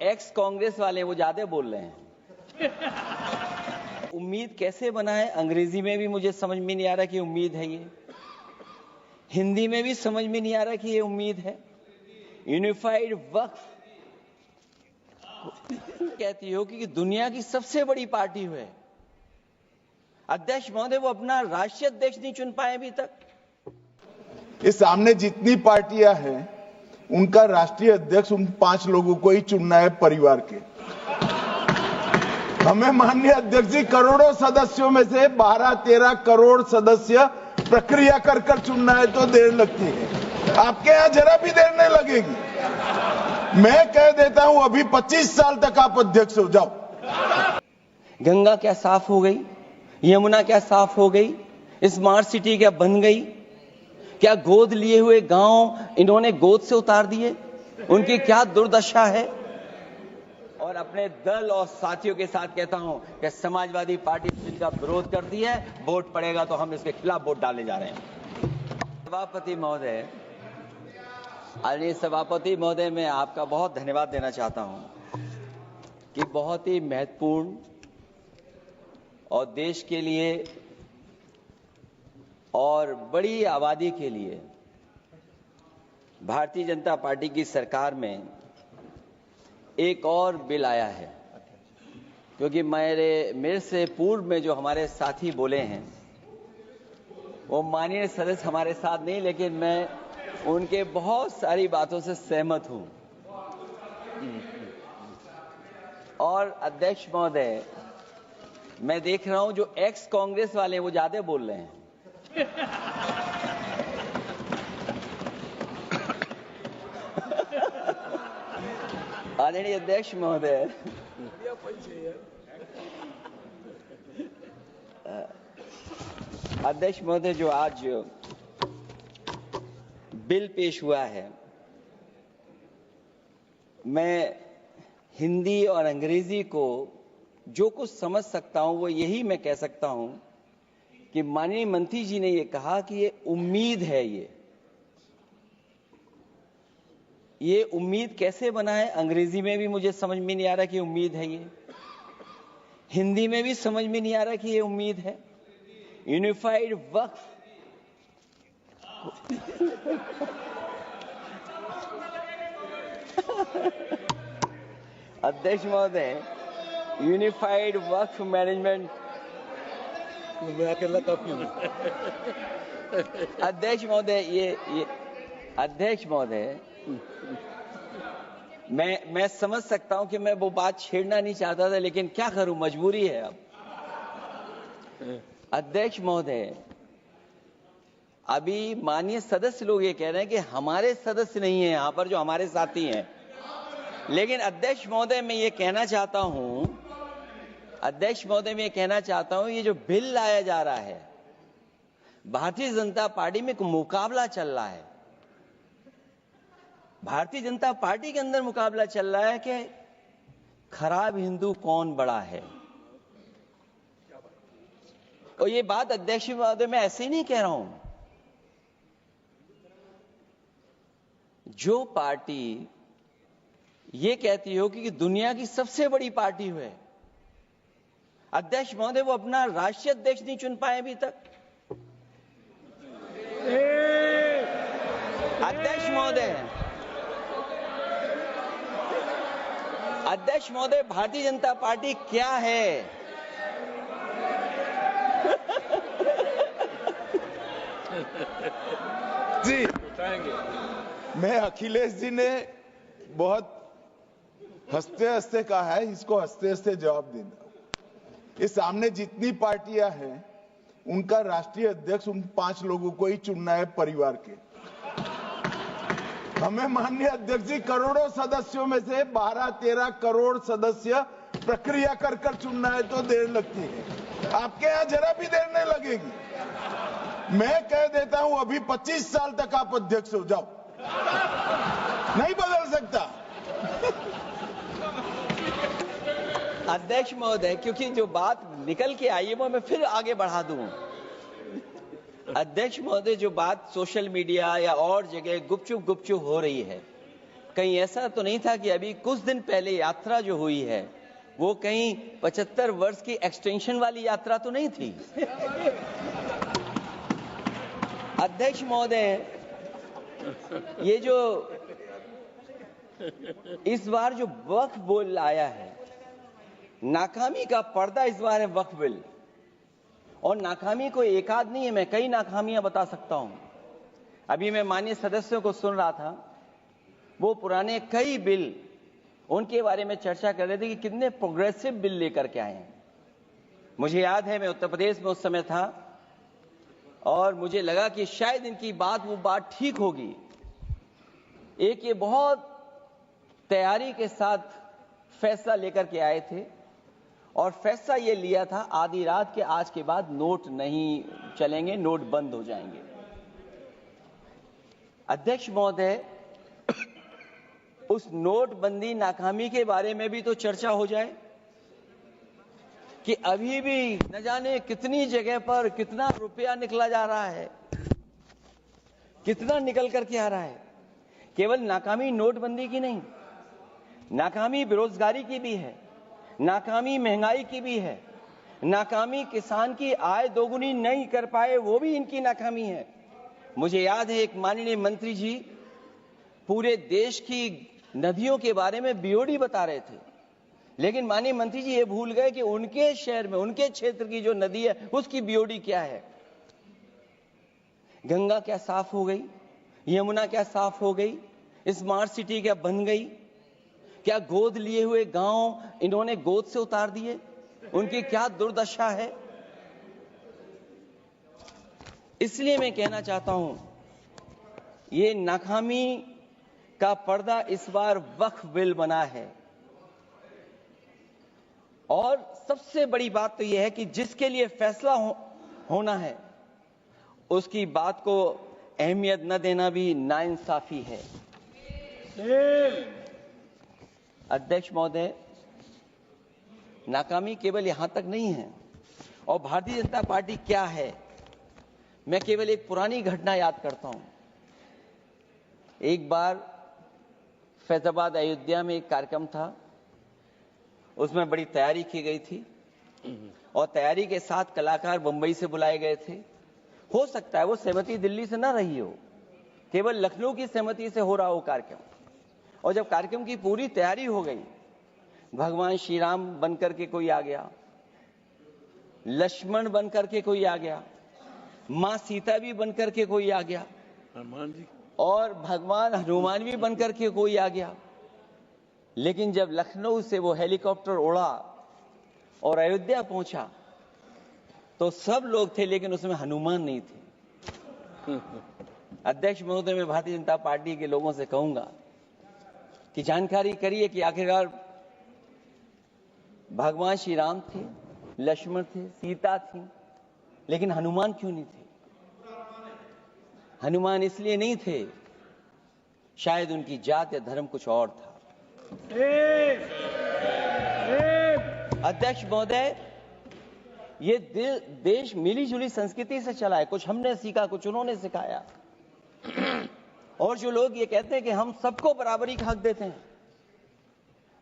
X Congress वाले वो ज्यादा बोल रहे हैं। उम्मीद कैसे बनाए, अंग्रेजी में भी मुझे समझ में नहीं आ रहा कि उम्मीद है ये, हिंदी में भी समझ में नहीं आ रहा कि ये उम्मीद है। यूनिफाइड वक्फ कहती हो कि दुनिया की सबसे बड़ी पार्टी है। अध्यक्ष महोदय, वो अपना राष्ट्रीय अध्यक्ष नहीं चुन पाए अभी तक। इस सामने जितनी पार्टियां हैं उनका राष्ट्रीय अध्यक्ष उन 5 लोगों को ही चुनना है परिवार के। हमें माननीय अध्यक्ष जी करोड़ों सदस्यों में से 12-13 करोड़ सदस्य प्रक्रिया कर चुनना है तो देर लगती है। आपके यहां जरा भी देर नहीं लगेगी। मैं कह देता हूं अभी 25 साल तक आप अध्यक्ष हो जाओ। गंगा क्या साफ हो गई, यमुना क्या साफ हो गई, स्मार्ट सिटी क्या बन गई, क्या गोद लिए हुए गांव इन्होंने गोद से उतार दिए, उनकी क्या दुर्दशा है। और अपने दल और साथियों के साथ कहता हूं कि समाजवादी पार्टी जिनका विरोध करती है, वोट पड़ेगा तो हम इसके खिलाफ वोट डालने जा रहे हैं। सभापति महोदय, आदरणीय सभापति महोदय, मैं आपका बहुत धन्यवाद देना चाहता हूं कि बहुत ही महत्वपूर्ण और देश के लिए और बड़ी आबादी के लिए भारतीय जनता पार्टी की सरकार में एक और बिल आया है। क्योंकि मेरे से पूर्व में जो हमारे साथी बोले हैं वो माननीय सदस्य हमारे साथ नहीं, लेकिन मैं उनके बहुत सारी बातों से सहमत हूं। और अध्यक्ष महोदय, मैं देख रहा हूं जो एक्स कांग्रेस वाले हैं वो ज्यादा बोल रहे हैं। आदरणीय अध्यक्ष महोदय, अध्यक्ष महोदय, जो आज बिल पेश हुआ है, मैं हिंदी और अंग्रेजी को जो कुछ समझ सकता हूं वो यही मैं कह सकता हूं कि माननीय मंत्री जी ने ये कहा कि ये उम्मीद है। ये उम्मीद कैसे बनाए, अंग्रेजी में भी मुझे समझ में नहीं आ रहा कि उम्मीद है ये, हिंदी में भी समझ में नहीं आ रहा कि ये उम्मीद है। यूनिफाइड वक्फ अध्यक्ष महोदय, यूनिफाइड वक्फ मैनेजमेंट, मैं अकेला काफी हूं। अध्यक्ष महोदय, ये अध्यक्ष महोदय, मैं समझ सकता हूं कि मैं वो बात छेड़ना नहीं चाहता था, लेकिन क्या करूं, मजबूरी है अब। अध्यक्ष महोदय, अभी माननीय सदस्य लोग ये कह रहे हैं कि हमारे सदस्य नहीं है यहां पर जो हमारे साथी हैं, लेकिन अध्यक्ष महोदय मैं ये कहना चाहता हूं, अध्यक्ष महोदय मैं ये कहना चाहता हूं, ये जो बिल लाया जा रहा है, भारतीय जनता पार्टी में एक मुकाबला चल रहा है। भारतीय जनता पार्टी के अंदर मुकाबला चल रहा है कि खराब हिंदू कौन बड़ा है। और ये बात अध्यक्ष महोदय मैं ऐसे ही नहीं कह रहा हूं। जो पार्टी ये कहती हो कि दुनिया की सबसे बड़ी पार्टी है, अध्यक्ष महोदय, वो अपना राष्ट्रीय अध्यक्ष नहीं चुन पाए अभी तक। अध्यक्ष महोदय, भारतीय जनता पार्टी क्या है? जी, मैं अखिलेश जी ने बहुत हंसते हंसते कहा है, इसको हंसते हंसते जवाब देना। इस सामने जितनी पार्टियां हैं उनका राष्ट्रीय अध्यक्ष उन 5 लोगों को ही चुनना है परिवार के। हमें माननीय अध्यक्ष जी करोड़ों सदस्यों में से 12-13 करोड़ सदस्य प्रक्रिया कर चुनना है तो देर लगती है। आपके यहां जरा भी देर नहीं लगेगी। मैं कह देता हूं अभी 25 साल तक आप अध्यक्ष हो जाओ। नहीं बदल सकता। अध्यक्ष महोदय, क्योंकि जो बात निकल के आई है वो मैं फिर आगे बढ़ा दूं। अध्यक्ष महोदय, जो बात सोशल मीडिया या और जगह गुपचुप हो रही है, कहीं ऐसा तो नहीं था कि अभी कुछ दिन पहले यात्रा जो हुई है वो कहीं 75 वर्ष की एक्सटेंशन वाली यात्रा तो नहीं थी। अध्यक्ष महोदय, ये जो इस बार जो वक्फ बिल आया है, नाकामी का पर्दा इस बार है वक्फ बिल। और नाकामी कोई एक आध नहीं है, मैं कई नाकामियां बता सकता हूं। अभी मैं माननीय सदस्यों को सुन रहा था, वो पुराने कई बिल उनके बारे में चर्चा कर रहे थे कि कितने प्रोग्रेसिव बिल लेकर के आए हैं। मुझे याद है मैं उत्तर प्रदेश में उस समय था और मुझे लगा कि शायद इनकी वो बात ठीक होगी। एक ये बहुत तैयारी के साथ फैसला लेकर के आए थे और फैसला ये लिया था आधी रात के आज के बाद नोट नहीं चलेंगे, नोट बंद हो जाएंगे। अध्यक्ष महोदय, उस नोटबंदी नाकामी के बारे में भी तो चर्चा हो जाए कि अभी भी न जाने कितनी जगह पर कितना रुपया निकला जा रहा है, कितना निकल करके आ रहा है। केवल नाकामी नोटबंदी की नहीं, नाकामी बेरोजगारी की भी है, नाकामी महंगाई की भी है, नाकामी किसान की आय दोगुनी नहीं कर पाए वो भी इनकी नाकामी है। मुझे याद है एक माननीय मंत्री जी पूरे देश की नदियों के बारे में बीओडी बता रहे थे, लेकिन माननीय मंत्री जी ये भूल गए कि उनके शहर में, उनके क्षेत्र की जो नदी है उसकी बीओडी क्या है। गंगा क्या साफ हो गई, यमुना क्या साफ हो गई, स्मार्ट सिटी क्या बन गई, क्या गोद लिए हुए गांव इन्होंने गोद से उतार दिए, उनकी क्या दुर्दशा है। इसलिए मैं कहना चाहता हूं, ये नाकामी का पर्दा इस बार वक्फ बिल बना है। और सबसे बड़ी बात तो यह है कि जिसके लिए फैसला होना है उसकी बात को अहमियत न देना भी नाइंसाफी है। अध्यक्ष महोदय, नाकामी केवल यहां तक नहीं है। और भारतीय जनता पार्टी क्या है, मैं केवल एक पुरानी घटना याद करता हूं। एक बार फैजाबाद अयोध्या में एक कार्यक्रम था, उसमें बड़ी तैयारी की गई थी और तैयारी के साथ कलाकार मुंबई से बुलाए गए थे। हो सकता है वो सहमति दिल्ली से ना रही हो, केवल लखनऊ की सहमति से हो रहा हो कार्यक्रम। और जब कार्यक्रम की पूरी तैयारी हो गई, भगवान श्री राम बनकर के कोई आ गया, लक्ष्मण बनकर के कोई आ गया, मां सीता भी बनकर के कोई आ गया, हनुमान जी, और भगवान हनुमान भी बनकर के कोई आ गया। लेकिन जब लखनऊ से वो हेलीकॉप्टर उड़ा और अयोध्या पहुंचा तो सब लोग थे, लेकिन उसमें हनुमान नहीं थे। अध्यक्ष महोदय, मैं भारतीय जनता पार्टी के लोगों से कहूंगा कि जानकारी करिए कि आखिरकार भगवान श्री राम थे, लक्ष्मण थे, सीता थी, लेकिन हनुमान क्यों नहीं थे। हनुमान इसलिए नहीं थे, शायद उनकी जात या धर्म कुछ और था। अध्यक्ष महोदय, ये देश मिली जुली संस्कृति से चला है। कुछ हमने सीखा, कुछ उन्होंने सिखाया। और जो लोग ये कहते हैं कि हम सबको बराबरी का हक देते हैं,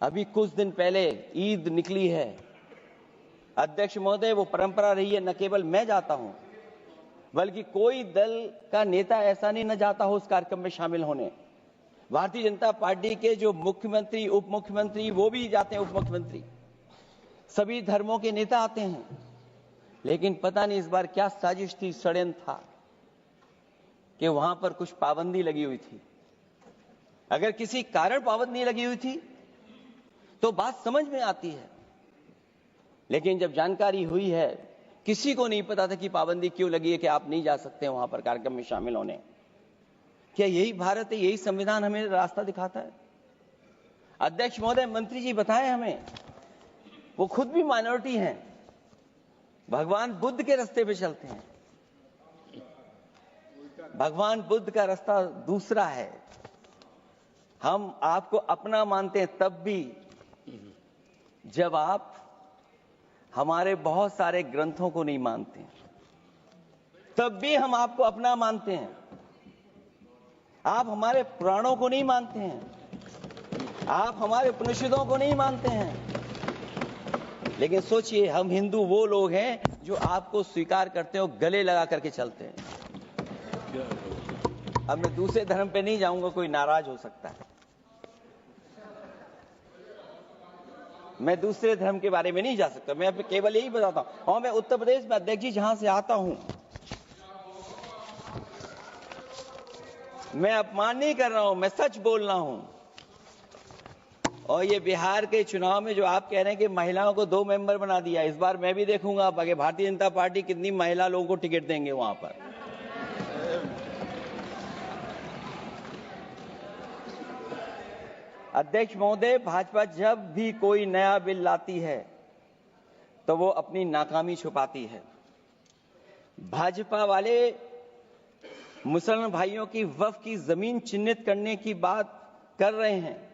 अभी कुछ दिन पहले ईद निकली है। अध्यक्ष महोदय, वो परंपरा रही है, न केवल मैं जाता हूं बल्कि कोई दल का नेता ऐसा नहीं न जाता हो उस कार्यक्रम में शामिल होने। भारतीय जनता पार्टी के जो मुख्यमंत्री, उप मुख्यमंत्री, वो भी जाते हैं, उप मुख्यमंत्री, सभी धर्मों के नेता आते हैं। लेकिन पता नहीं इस बार क्या साजिश थी, षड्यंत्र था कि वहां पर कुछ पाबंदी लगी हुई थी। अगर किसी कारण पाबंदी लगी हुई थी तो बात समझ में आती है, लेकिन जब जानकारी हुई है, किसी को नहीं पता था कि पाबंदी क्यों लगी है कि आप नहीं जा सकते वहां पर कार्यक्रम में शामिल होने। क्या यही भारत है, यही संविधान हमें रास्ता दिखाता है? अध्यक्ष महोदय, मंत्री जी बताएं हमें, वो खुद भी माइनॉरिटी हैं, भगवान बुद्ध के रास्ते पे चलते हैं। भगवान बुद्ध का रास्ता दूसरा है। हम आपको अपना मानते हैं तब भी जब आप हमारे बहुत सारे ग्रंथों को नहीं मानते, तब भी हम आपको अपना मानते हैं। आप हमारे पुराणों को नहीं मानते हैं, आप हमारे उपनिषदों को नहीं मानते हैं, लेकिन सोचिए हम हिंदू वो लोग हैं जो आपको स्वीकार करते हो, गले लगा करके चलते हैं। अब मैं दूसरे धर्म पे नहीं जाऊंगा, कोई नाराज हो सकता है। मैं दूसरे धर्म के बारे में नहीं जा सकता, मैं केवल यही बताता हूं। और मैं उत्तर प्रदेश में अध्यक्ष जी जहां से आता हूं, मैं अपमान नहीं कर रहा हूं, मैं सच बोल रहा हूं। और ये बिहार के चुनाव में जो आप कह रहे हैं कि महिलाओं को 2 मेंबर बना दिया, इस बार मैं भी देखूंगा आगे भारतीय जनता पार्टी कितनी महिला लोगों को टिकट देंगे वहां पर। अध्यक्ष महोदय, भाजपा जब भी कोई नया बिल लाती है तो वो अपनी नाकामी छुपाती है। भाजपा वाले मुसलमान भाइयों की वक्फ की जमीन चिन्हित करने की बात कर रहे हैं,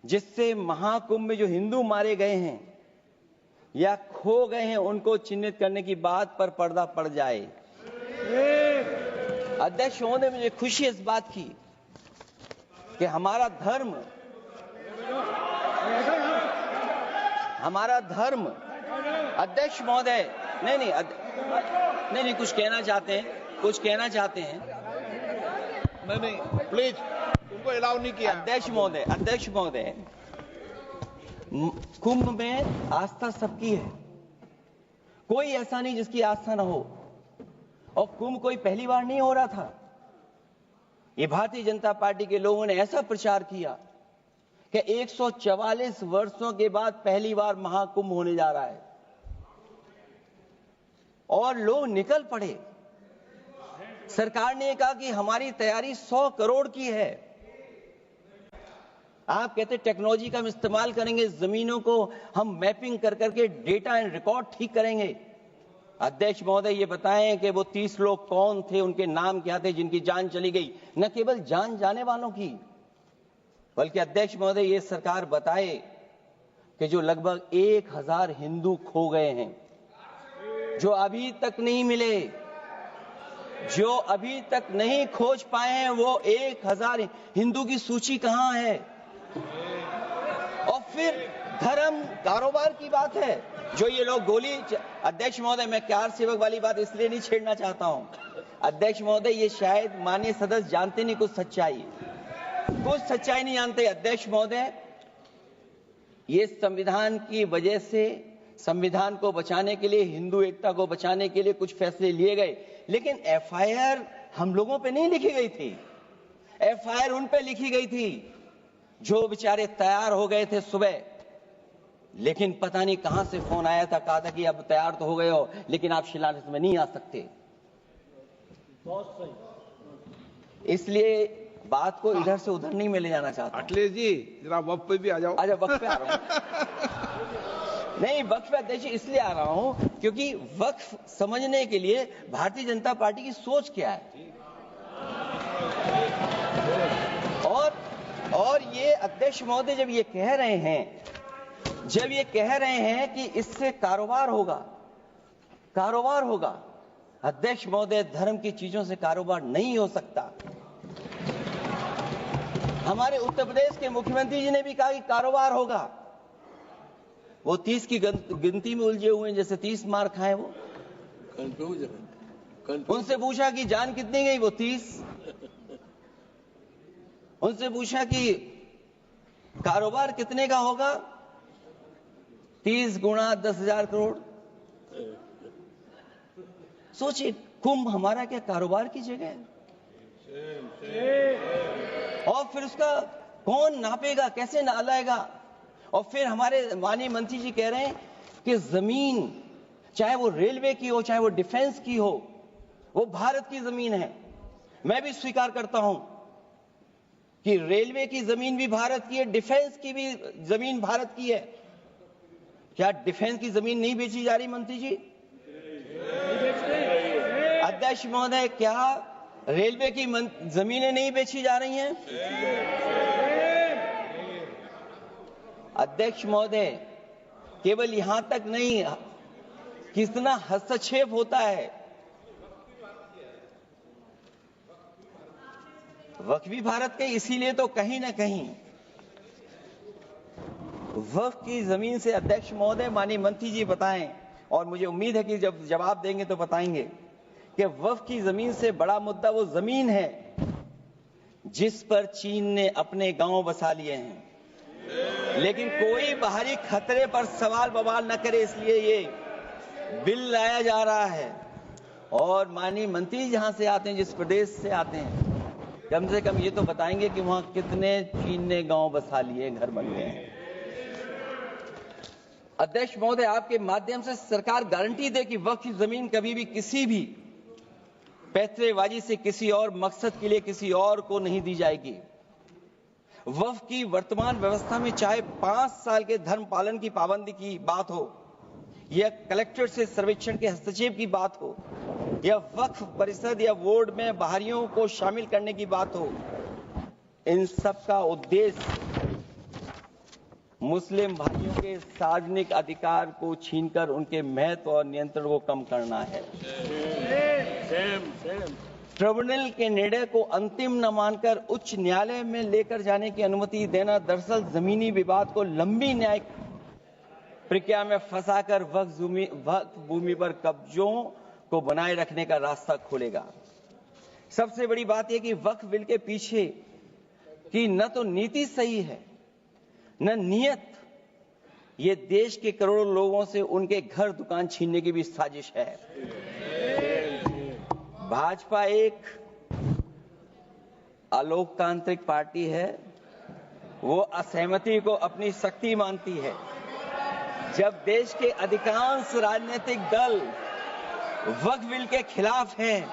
जिससे महाकुंभ में जो हिंदू मारे गए हैं या खो गए हैं उनको चिन्हित करने की बात पर पर्दा पड़ जाए। अध्यक्ष महोदय, मुझे खुशी इस बात की कि हमारा धर्म अध्यक्ष महोदय नहीं कुछ कहना चाहते हैं नहीं प्लीज, उनको अलाउ नहीं किया। अध्यक्ष महोदय, कुंभ में आस्था सबकी है, कोई ऐसा नहीं जिसकी आस्था ना हो। और कुंभ कोई पहली बार नहीं हो रहा था। ये भारतीय जनता पार्टी के लोगों ने ऐसा प्रचार किया कि 144 वर्षों के बाद पहली बार महाकुंभ होने जा रहा है, और लोग निकल पड़े। सरकार ने कहा कि हमारी तैयारी 100 करोड़ की है। आप कहते टेक्नोलॉजी का हम इस्तेमाल करेंगे, जमीनों को हम मैपिंग कर करके डेटा एंड रिकॉर्ड ठीक करेंगे। अध्यक्ष महोदय, ये बताएं कि वो 30 लोग कौन थे, उनके नाम क्या थे जिनकी जान चली गई, न केवल जान जाने वालों की, बल्कि अध्यक्ष महोदय ये सरकार बताए कि जो लगभग 1000 हिंदू खो गए हैं, जो अभी तक नहीं मिले, जो अभी तक नहीं खोज पाए हैं, वो 1000 हिंदू की सूची कहां है? और फिर धर्म कारोबार की बात है, जो ये लोग गोली। अध्यक्ष महोदय, मैं कार सेवक वाली बात इसलिए नहीं छेड़ना चाहता हूं। अध्यक्ष महोदय, ये शायद माननीय सदस्य जानते नहीं कुछ सच्चाई नहीं जानते। अध्यक्ष महोदय, ये संविधान की वजह से, संविधान को बचाने के लिए, हिंदू एकता को बचाने के लिए कुछ फैसले लिए गए, लेकिन एफआईआर हम लोगों पे नहीं लिखी गई थी। एफआईआर उन पे लिखी गई थी जो बेचारे तैयार हो गए थे सुबह, लेकिन पता नहीं कहां से फोन आया था, कहा था कि अब तैयार तो हो गए हो, लेकिन आप शिलान्यास में नहीं आ सकते। बहुत सही। इसलिए बात को इधर से उधर नहीं में ले जाना चाहता। अखिलेश जी, जरा वक्त पे भी आ जाओ। अच्छा, वक्त पे आ रहा हूं। नहीं, वक्त पे अध्यक्ष इसलिए आ रहा हूं क्योंकि वक्त समझने के लिए भारतीय जनता पार्टी की सोच क्या है। और ये अध्यक्ष महोदय जब ये कह रहे हैं कि इससे कारोबार होगा, अध्यक्ष महोदय, धर्म की चीजों से कारोबार नहीं हो सकता। हमारे उत्तर प्रदेश के मुख्यमंत्री जी ने भी कहा कि कारोबार होगा। वो 30 की गिनती में उलझे हुए हैं, जैसे 30 मार खाए वो। उनसे पूछा कि जान कितनी गई, वो 30। उनसे पूछा कि कारोबार कितने का होगा, 30 गुणा 10,000 करोड़। सोचिए, कुंभ हमारा क्या कारोबार की जगह है? और फिर उसका कौन नापेगा, कैसे नालाएगा? और फिर हमारे माननीय मंत्री जी कह रहे हैं कि जमीन, चाहे वो रेलवे की हो, चाहे वो डिफेंस की हो, वो भारत की जमीन है। मैं भी स्वीकार करता हूं कि रेलवे की जमीन भी भारत की है, डिफेंस की भी जमीन भारत की है। क्या डिफेंस की जमीन नहीं बेची जा रही मंत्री जी? अध्यक्ष महोदय, क्या रेलवे की जमीनें नहीं बेची जा रही हैं? अध्यक्ष महोदय, केवल यहां तक नहीं, कितना हस्तक्षेप होता है। वक्फ भी भारत के, इसीलिए तो कहीं ना कहीं वक्फ की जमीन से अध्यक्ष महोदय माननीय मंत्री जी बताएं, और मुझे उम्मीद है कि जब जवाब देंगे तो बताएंगे कि वक्फ की जमीन से बड़ा मुद्दा वो जमीन है जिस पर चीन ने अपने गांव बसा लिए हैं, लेकिन कोई बाहरी खतरे पर सवाल बवाल न करे, इसलिए ये बिल लाया जा रहा है। और माननीय मंत्री जहां से आते हैं, जिस प्रदेश से आते हैं, कम से कम ये तो बताएंगे कि वहां कितने चीन ने गांव बसा लिए, घर बन गए हैं। अध्यक्ष महोदय, आपके माध्यम से सरकार गारंटी दे कि वक्फ की जमीन कभी भी किसी भी पैतरेबाजी से किसी और मकसद के लिए किसी और को नहीं दी जाएगी। वक्फ की वर्तमान व्यवस्था में चाहे 5 साल के धर्म पालन की पाबंदी की बात हो, या कलेक्टर से सर्वेक्षण के हस्तक्षेप की बात हो, या वक्फ परिषद या बोर्ड में बाहरियों को शामिल करने की बात हो, इन सब का उद्देश्य मुस्लिम भाइयों के सार्वजनिक अधिकार को छीनकर उनके महत्व और नियंत्रण को कम करना है। ट्रिब्यूनल के निर्णय को अंतिम न मानकर उच्च न्यायालय में लेकर जाने की अनुमति देना दरअसल जमीनी विवाद को लंबी न्यायिक प्रक्रिया में फंसाकर वक्फ भूमि पर कब्जों को बनाए रखने का रास्ता खोलेगा। सबसे बड़ी बात यह कि वक्फ बिल के पीछे की न तो नीति सही है न नीयत, ये देश के करोड़ों लोगों से उनके घर दुकान छीनने की भी साजिश है। भाजपा एक अलोकतांत्रिक पार्टी है, वो असहमति को अपनी शक्ति मानती है। जब देश के अधिकांश राजनीतिक दल वक्फ बिल के खिलाफ हैं,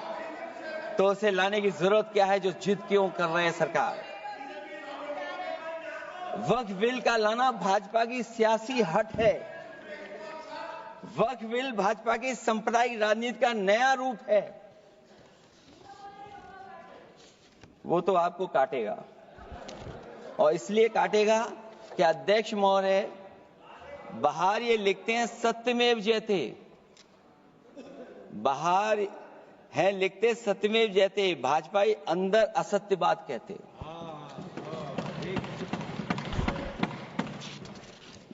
तो उसे लाने की जरूरत क्या है, जो जिद क्यों कर रहे हैं सरकार। वक्फ बिल का लाना भाजपा की सियासी हट है। वक्फ बिल भाजपा की सांप्रदायिक राजनीति का नया रूप है। वो तो आपको काटेगा, और इसलिए काटेगा कि अध्यक्ष महोदय बाहर ये लिखते हैं सत्यमेव जयते, बाहर है लिखते सत्यमेव जयते, भाजपा अंदर असत्य बात कहते।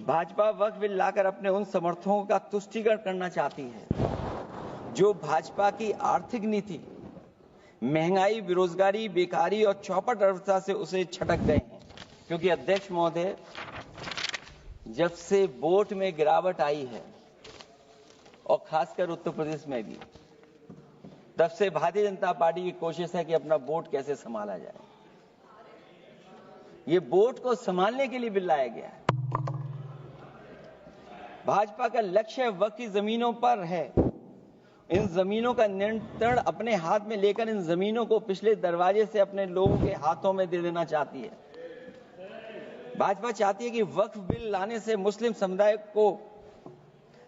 भाजपा वक्फ बिल लाकर अपने उन समर्थकों का तुष्टीकरण करना चाहती है जो भाजपा की आर्थिक नीति, महंगाई, बेरोजगारी, बेकारी और चौपट अर्थव्यवस्था से उसे छटक गए हैं। क्योंकि अध्यक्ष महोदय, जब से वोट में गिरावट आई है, और खासकर उत्तर प्रदेश में भी, तब से भारतीय जनता पार्टी की कोशिश है कि अपना वोट कैसे संभाला जाए। ये वोट को संभालने के लिए बिल लाया गया है। भाजपा का लक्ष्य वक्फ की जमीनों पर है। इन जमीनों का नियंत्रण अपने हाथ में लेकर इन जमीनों को पिछले दरवाजे से अपने लोगों के हाथों में दे देना चाहती है। भाजपा चाहती है कि वक्फ बिल लाने से मुस्लिम समुदाय को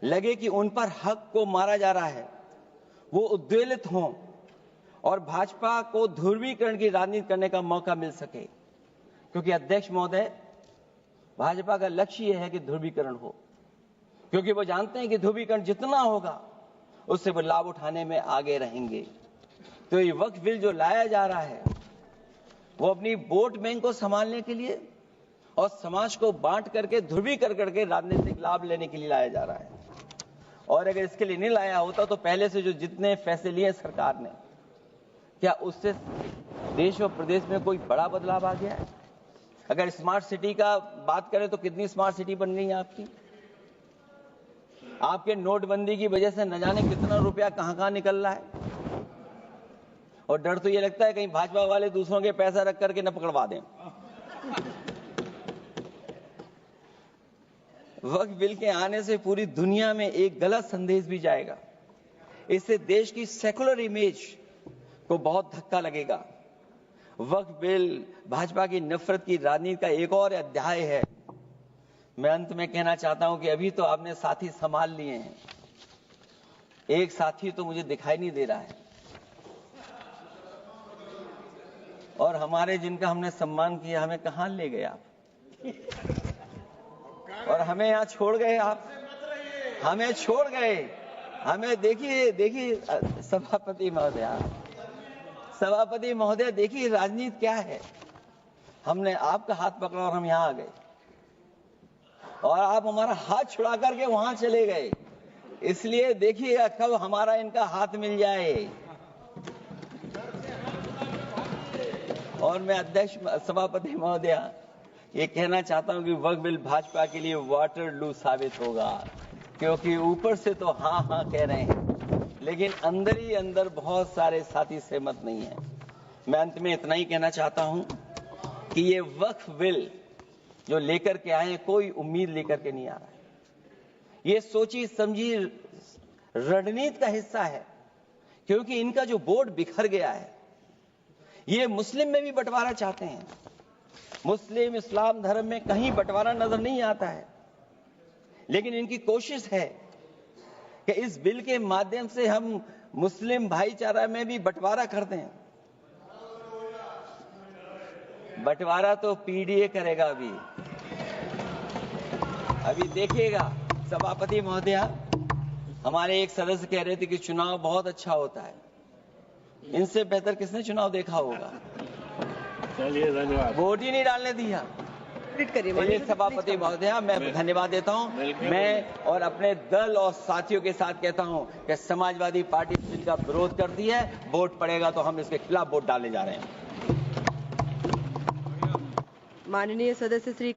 लगे कि उन पर हक को मारा जा रहा है, वो उद्वेलित हों और भाजपा को ध्रुवीकरण की राजनीति करने का मौका मिल सके। क्योंकि अध्यक्ष महोदय, भाजपा का लक्ष्य यह है कि ध्रुवीकरण हो, क्योंकि वो जानते हैं कि ध्रुवीकरण जितना होगा उससे वो लाभ उठाने में आगे रहेंगे। तो ये वक्फ बिल जो लाया जा रहा है, वो अपनी वोट बैंक को संभालने के लिए और समाज को बांट करके ध्रुवीकरण करके राजनीतिक लाभ लेने के लिए लाया जा रहा है। और अगर इसके लिए नहीं लाया होता तो पहले से जो जितने फैसले लिए सरकार ने, क्या उससे देश और प्रदेश में कोई बड़ा बदलाव आ गया है? अगर स्मार्ट सिटी का बात करें तो कितनी स्मार्ट सिटी बन गई है आपकी? आपके नोटबंदी की वजह से न जाने कितना रुपया कहां निकल रहा है। और डर तो ये लगता है कहीं भाजपा वाले दूसरों के पैसा रख करके न पकड़वा दें। वक्फ बिल के आने से पूरी दुनिया में एक गलत संदेश भी जाएगा। इससे देश की सेकुलर इमेज को बहुत धक्का लगेगा। वक्फ बिल भाजपा की नफरत की राजनीति का एक और अध्याय है। मैं अंत में कहना चाहता हूं कि अभी तो आपने साथी संभाल लिए हैं, एक साथी तो मुझे दिखाई नहीं दे रहा है, और हमारे जिनका हमने सम्मान किया हमें कहां ले गए आप, और हमें यहां छोड़ गए आप, हमें छोड़ गए। हमें देखिए सभापति महोदय देखिए राजनीति क्या है। हमने आपका हाथ पकड़ा और हम यहां आ गए। और आप हमारा हाथ छुड़ा करके वहां चले गए। इसलिए देखिएगा कब हमारा इनका हाथ मिल जाए। और मैं अध्यक्ष सभापति महोदया ये कहना चाहता हूं कि वक्फ बिल भाजपा के लिए वाटरलू साबित होगा, क्योंकि ऊपर से तो हाँ हाँ कह रहे हैं, लेकिन अंदर ही अंदर बहुत सारे साथी सहमत नहीं है। मैं अंत में इतना ही कहना चाहता हूं कि ये वक्फ बिल जो लेकर के आए कोई उम्मीद लेकर के नहीं आ रहा है। ये सोची समझी रणनीति का हिस्सा है, क्योंकि इनका जो बोर्ड बिखर गया है, ये मुस्लिम में भी बंटवारा चाहते हैं। मुस्लिम इस्लाम धर्म में कहीं बंटवारा नजर नहीं आता है, लेकिन इनकी कोशिश है कि इस बिल के माध्यम से हम मुस्लिम भाईचारा में भी बंटवारा करते हैं। बंटवारा तो पीडीए करेगा। अभी देखिएगा सभापति महोदया, हमारे एक सदस्य कह रहे थे कि चुनाव बहुत अच्छा होता है। इनसे बेहतर किसने चुनाव देखा होगा? चलिए धन्यवाद। वोट ही नहीं डालने दिया। चलिए सभापति महोदया, मैं धन्यवाद देता हूं। मैं और अपने दल और साथियों के साथ कहता हूं कि समाजवादी पार्टी जिनका विरोध करती है, वोट पड़ेगा तो हम इसके खिलाफ वोट डालने जा रहे हैं। माननीय सदस्य श्री